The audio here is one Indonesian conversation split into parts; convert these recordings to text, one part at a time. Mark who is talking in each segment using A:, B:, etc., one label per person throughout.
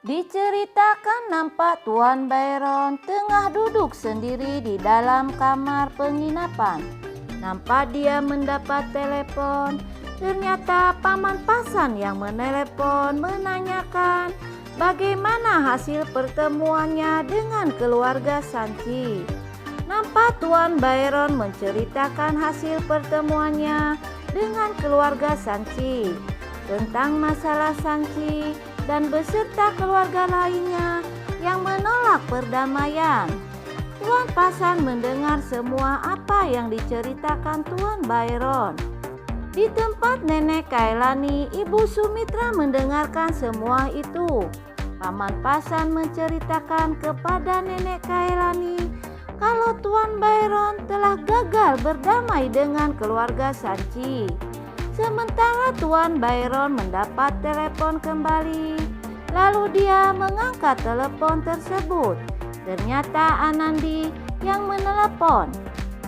A: Diceritakan nampak Tuan Byron tengah duduk sendiri di dalam kamar penginapan. Nampak dia mendapat telepon. Ternyata Paman Pasan yang menelepon menanyakan bagaimana hasil pertemuannya dengan keluarga Sanci. Nampak Tuan Byron menceritakan hasil pertemuannya dengan keluarga Sanci tentang masalah Sanci dan beserta keluarga lainnya yang menolak perdamaian. Tuan Pasan mendengar semua apa yang diceritakan Tuan Byron. Di tempat Nenek Kailani, Ibu Sumitra mendengarkan semua itu. Paman Pasan menceritakan kepada Nenek Kailani kalau Tuan Byron telah gagal berdamai dengan keluarga Sanci. Sementara Tuan Byron mendapat telepon kembali, lalu dia mengangkat telepon tersebut. Ternyata Anandi yang menelepon.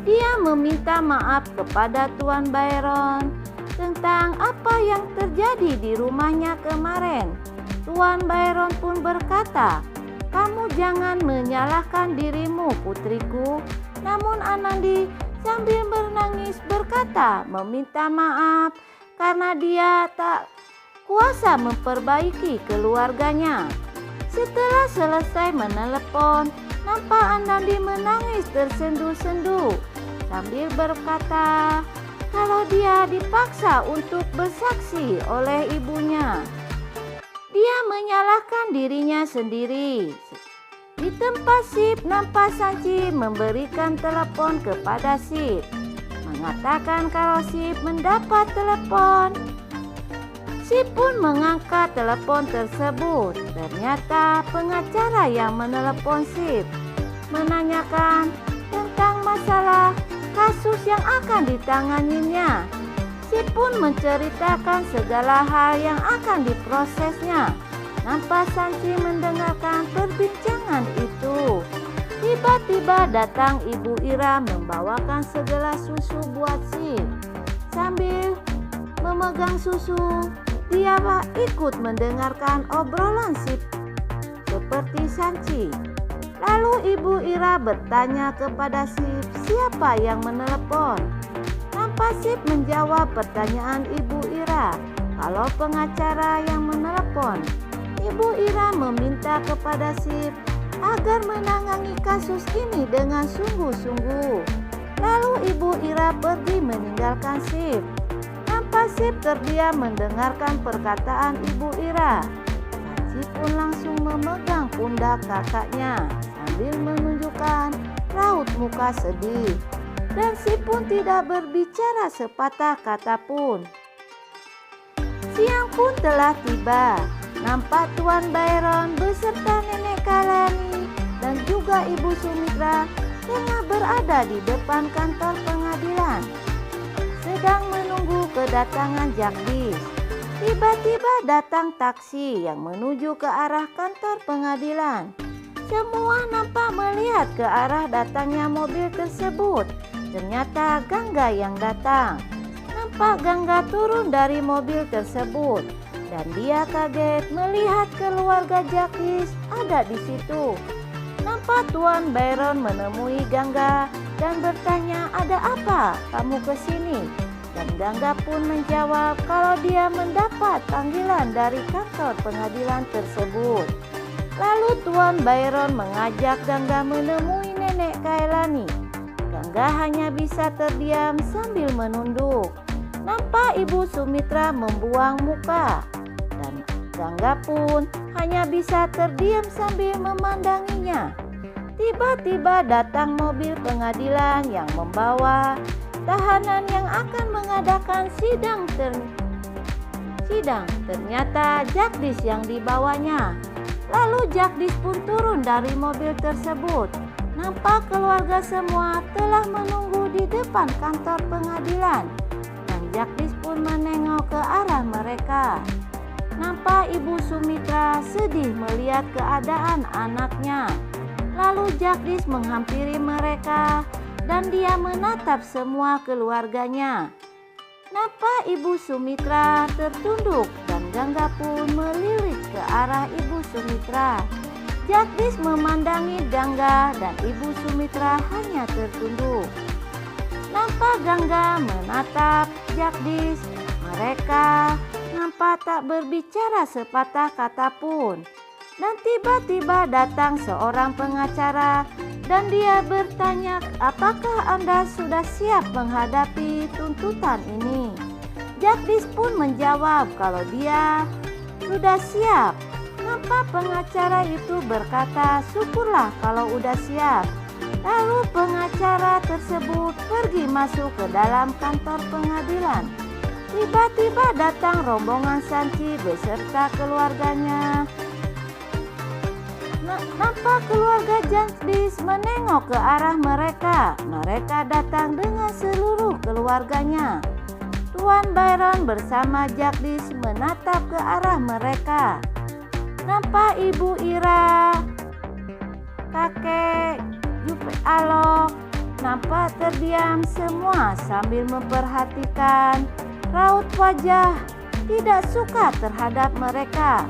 A: Dia meminta maaf kepada Tuan Byron tentang apa yang terjadi di rumahnya kemarin. Tuan Byron pun berkata, "Kamu jangan menyalahkan dirimu, putriku." Namun Anandi sambil menangis berkata meminta maaf karena dia tak kuasa memperbaiki keluarganya. Setelah selesai menelepon, nampak Anandi menangis tersendu-sendu sambil berkata kalau dia dipaksa untuk bersaksi oleh ibunya. Dia menyalahkan dirinya sendiri. Di tempat Sip, nampak Sanci memberikan telepon kepada Sip, mengatakan kalau Sip mendapat telepon. Sip pun mengangkat telepon tersebut. Ternyata pengacara yang menelepon Sip menanyakan tentang masalah kasus yang akan ditanganinya. Sip pun menceritakan segala hal yang akan diprosesnya. Nampak Sanci mendengarkan perbincangan itu. Tiba-tiba datang Ibu Ira membawakan segelas susu buat Sip. Sambil memegang susu, dia ikut mendengarkan obrolan Sip seperti Sanci. Lalu Ibu Ira bertanya kepada Sip siapa yang menelepon. Nampak Sip menjawab pertanyaan Ibu Ira kalau pengacara yang menelepon. Ibu Ira meminta kepada Sip agar menangani kasus ini dengan sungguh-sungguh. Lalu Ibu Ira pergi meninggalkan Sip. Nampak Sip terdiam mendengarkan perkataan Ibu Ira. Sanci pun langsung memegang pundak kakaknya sambil menunjukkan raut muka sedih. Dan Sip pun tidak berbicara sepatah kata pun. Siang pun telah tiba. Nampak Tuan Byron beserta Nenek Kailani dan juga Ibu Sumitra tengah berada di depan kantor pengadilan, sedang menunggu kedatangan Jagdis. Tiba-tiba datang taksi yang menuju ke arah kantor pengadilan. Semua nampak melihat ke arah datangnya mobil tersebut. Ternyata Gangga yang datang. Nampak Gangga turun dari mobil tersebut. Dan dia kaget melihat keluarga Jagdis ada di situ. Nampak Tuan Byron menemui Gangga dan bertanya, "Ada apa kamu ke sini?" Dan Gangga pun menjawab kalau dia mendapat panggilan dari kantor pengadilan tersebut. Lalu Tuan Byron mengajak Gangga menemui Nenek Kailani. Gangga hanya bisa terdiam sambil menunduk. Nampak Ibu Sumitra membuang muka. Dan Gangga pun hanya bisa terdiam sambil memandanginya. Tiba-tiba datang mobil pengadilan yang membawa tahanan yang akan mengadakan sidang. Ternyata Jagdis yang dibawanya. Lalu Jagdis pun turun dari mobil tersebut. Nampak keluarga semua telah menunggu di depan kantor pengadilan. Dan Jagdis pun menengok ke arah mereka. Nampak Ibu Sumitra sedih melihat keadaan anaknya. Lalu Jagdis menghampiri mereka dan dia menatap semua keluarganya. Nampak Ibu Sumitra tertunduk dan dan Gangga pun melirik ke arah Ibu Sumitra. Jagdis memandangi Gangga dan Ibu Sumitra hanya tertunduk. Nampak Gangga menatap Jagdis. Mereka nampak tak berbicara sepatah kata pun. Dan tiba-tiba datang seorang pengacara dan dia bertanya, apakah Anda sudah siap menghadapi tuntutan ini? Jagdis pun menjawab kalau dia sudah siap. Nampak pengacara itu berkata, syukurlah kalau udah siap. Lalu pengacara tersebut pergi masuk ke dalam kantor pengadilan. Tiba-tiba datang rombongan Sanci beserta keluarganya. Nampak keluarga Jagdis menengok ke arah mereka. Mereka datang dengan seluruh keluarganya. Tuan Byron bersama Jagdis menatap ke arah mereka. Nampak Ibu Ira, kakek Jupe Alok, nampak terdiam semua sambil memperhatikan raut wajah tidak suka terhadap mereka.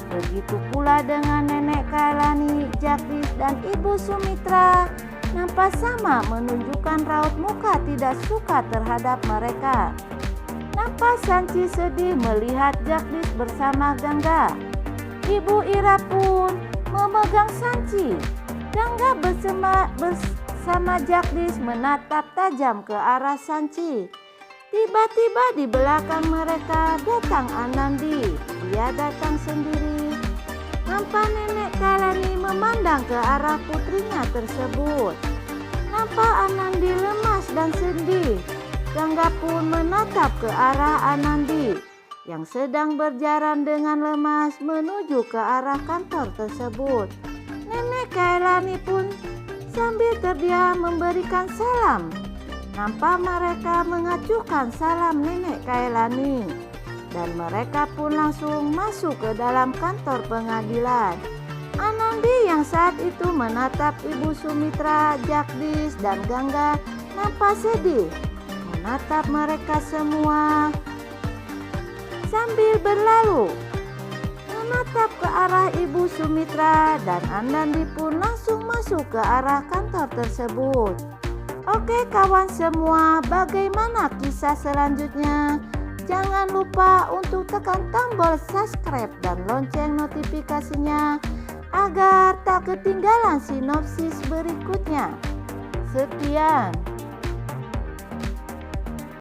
A: Begitu pula dengan Nenek Kailani, Jagdis dan Ibu Sumitra nampak sama menunjukkan raut muka tidak suka terhadap mereka. Nampak Sanci sedih melihat Jagdis bersama Gangga. Ibu Ira pun memegang Sanci. Gangga bersama Jagdis menatap tajam ke arah Sanci. Tiba-tiba di belakang mereka datang Anandi. Dia datang sendiri. Nampak Nenek Kailani memandang ke arah putrinya tersebut. Nampak Anandi lemas dan sedih. Gangga pun menatap ke arah Anandi yang sedang berjalan dengan lemas menuju ke arah kantor tersebut. Nenek Kailani pun sambil terdiam memberikan salam. Nampak mereka mengacuhkan salam Nenek Kailani dan mereka pun langsung masuk ke dalam kantor pengadilan. Anandi yang saat itu menatap Ibu Sumitra, Jagdis dan Gangga nampak sedih menatap mereka semua sambil berlalu menatap ke arah Ibu Sumitra dan Anandi pun langsung masuk ke arah kantor tersebut. Oke kawan semua, bagaimana kisah selanjutnya? Jangan lupa untuk tekan tombol subscribe dan lonceng notifikasinya agar tak ketinggalan sinopsis berikutnya. Sekian.